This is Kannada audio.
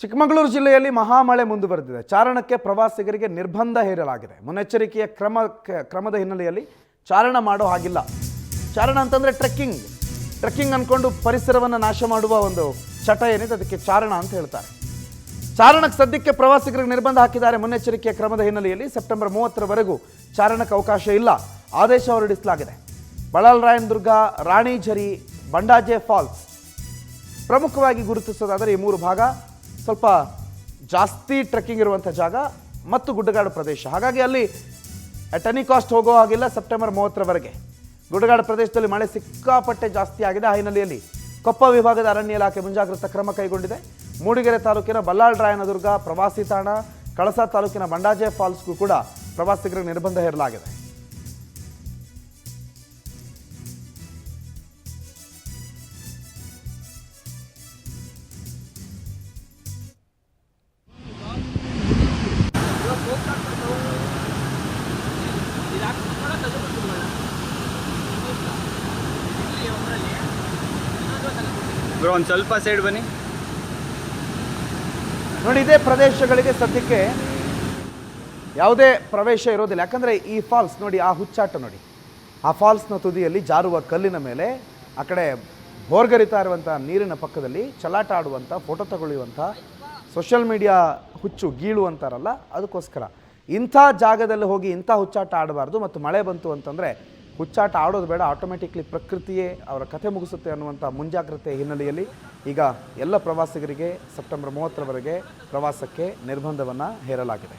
ಚಿಕ್ಕಮಗಳೂರು ಜಿಲ್ಲೆಯಲ್ಲಿ ಮಹಾಮಳೆ ಮುಂದುವರೆದಿದೆ. ಚಾರಣಕ್ಕೆ ಪ್ರವಾಸಿಗರಿಗೆ ನಿರ್ಬಂಧ ಹೇರಲಾಗಿದೆ. ಮುನ್ನೆಚ್ಚರಿಕೆಯ ಕ್ರಮದ ಹಿನ್ನೆಲೆಯಲ್ಲಿ ಚಾರಣ ಮಾಡೋ ಹಾಗಿಲ್ಲ. ಚಾರಣ ಅಂತಂದರೆ ಟ್ರೆಕ್ಕಿಂಗ್ ಅಂದ್ಕೊಂಡು ಪರಿಸರವನ್ನು ನಾಶ ಮಾಡುವ ಒಂದು ಚಟ ಏನಿದೆ ಅದಕ್ಕೆ ಚಾರಣ ಅಂತ ಹೇಳ್ತಾರೆ. ಚಾರಣಕ್ಕೆ ಸದ್ಯಕ್ಕೆ ಪ್ರವಾಸಿಗರಿಗೆ ನಿರ್ಬಂಧ ಹಾಕಿದ್ದಾರೆ. ಮುನ್ನೆಚ್ಚರಿಕೆಯ ಕ್ರಮದ ಹಿನ್ನೆಲೆಯಲ್ಲಿ ಸೆಪ್ಟೆಂಬರ್ 30ರವರೆಗೂ ಚಾರಣಕ್ಕೆ ಅವಕಾಶ ಇಲ್ಲ. ಆದೇಶ ಹೊರಡಿಸಲಾಗಿದೆ. ಬಳ್ಳಾಲರಾಯನದುರ್ಗ, ರಾಣಿಝರಿ, ಬಂಡಾಜೆ ಫಾಲ್ಸ್ ಪ್ರಮುಖವಾಗಿ ಗುರುತಿಸೋದಾದರೆ ಈ ಮೂರು ಭಾಗ ಸ್ವಲ್ಪ ಜಾಸ್ತಿ ಟ್ರೆಕ್ಕಿಂಗ್ ಇರುವಂಥ ಜಾಗ ಮತ್ತು ಗುಡ್ಡಗಾಡು ಪ್ರದೇಶ. ಹಾಗಾಗಿ ಅಲ್ಲಿ ಅಟ್ ಎನಿ ಕಾಸ್ಟ್ ಹೋಗೋ ಹಾಗಿಲ್ಲ. ಸೆಪ್ಟೆಂಬರ್ 30ರವರೆಗೆ ಗುಡ್ಡಗಾಡು ಪ್ರದೇಶದಲ್ಲಿ ಮಳೆ ಸಿಕ್ಕಾಪಟ್ಟೆ ಜಾಸ್ತಿ ಆಗಿದೆ. ಆ ಹಿನ್ನೆಲೆಯಲ್ಲಿ ಕೊಪ್ಪ ವಿಭಾಗದ ಅರಣ್ಯ ಇಲಾಖೆ ಮುಂಜಾಗ್ರತಾ ಕ್ರಮ ಕೈಗೊಂಡಿದೆ. ಮೂಡಿಗೆರೆ ತಾಲೂಕಿನ ಬಳ್ಳಾಲರಾಯನದುರ್ಗ ಪ್ರವಾಸಿ ತಾಣ, ಕಳಸಾ ತಾಲೂಕಿನ ಬಂಡಾಜೆ ಫಾಲ್ಸ್ಗೂ ಕೂಡ ಪ್ರವಾಸಿಗರಿಗೆ ನಿರ್ಬಂಧ ಹೇರಲಾಗಿದೆ. ಒಂದು ಸ್ವಲ್ಪ ಸೈಡ್ ಬನ್ನಿ ನೋಡಿ. ಇದೇ ಪ್ರದೇಶಗಳಿಗೆ ಸದ್ಯಕ್ಕೆ ಯಾವುದೇ ಪ್ರವೇಶ ಇರೋದಿಲ್ಲ. ಯಾಕಂದರೆ ಈ ಫಾಲ್ಸ್ ನೋಡಿ, ಆ ಹುಚ್ಚಾಟ ನೋಡಿ, ಆ ಫಾಲ್ಸ್ನ ತುದಿಯಲ್ಲಿ ಜಾರುವ ಕಲ್ಲಿನ ಮೇಲೆ ಆ ಕಡೆ ಬೋರ್ಗರಿತಾ ಇರುವಂಥ ನೀರಿನ ಪಕ್ಕದಲ್ಲಿ ಚಲಾಟ ಆಡುವಂಥ, ಫೋಟೋ ತಗೊಳ್ಳುವಂಥ, ಸೋಷಿಯಲ್ ಮೀಡಿಯಾ ಹುಚ್ಚು ಗೀಳು ಅಂತಾರಲ್ಲ, ಅದಕ್ಕೋಸ್ಕರ ಇಂಥ ಜಾಗದಲ್ಲಿ ಹೋಗಿ ಇಂಥ ಹುಚ್ಚಾಟ ಆಡಬಾರ್ದು. ಮತ್ತು ಮಳೆ ಬಂತು ಅಂತಂದರೆ ಹುಚ್ಚಾಟ ಆಡೋದು ಬೇಡ, ಆಟೋಮೆಟಿಕ್ಲಿ ಪ್ರಕೃತಿಯೇ ಅವರ ಕಥೆ ಮುಗಿಸುತ್ತೆ ಅನ್ನುವಂಥ ಮುಂಜಾಗ್ರತೆ ಹಿನ್ನೆಲೆಯಲ್ಲಿ ಈಗ ಎಲ್ಲ ಪ್ರವಾಸಿಗರಿಗೆ ಸೆಪ್ಟೆಂಬರ್ 30ರವರೆಗೆ ಪ್ರವಾಸಕ್ಕೆ ನಿರ್ಬಂಧವನ್ನು ಹೇರಲಾಗಿದೆ.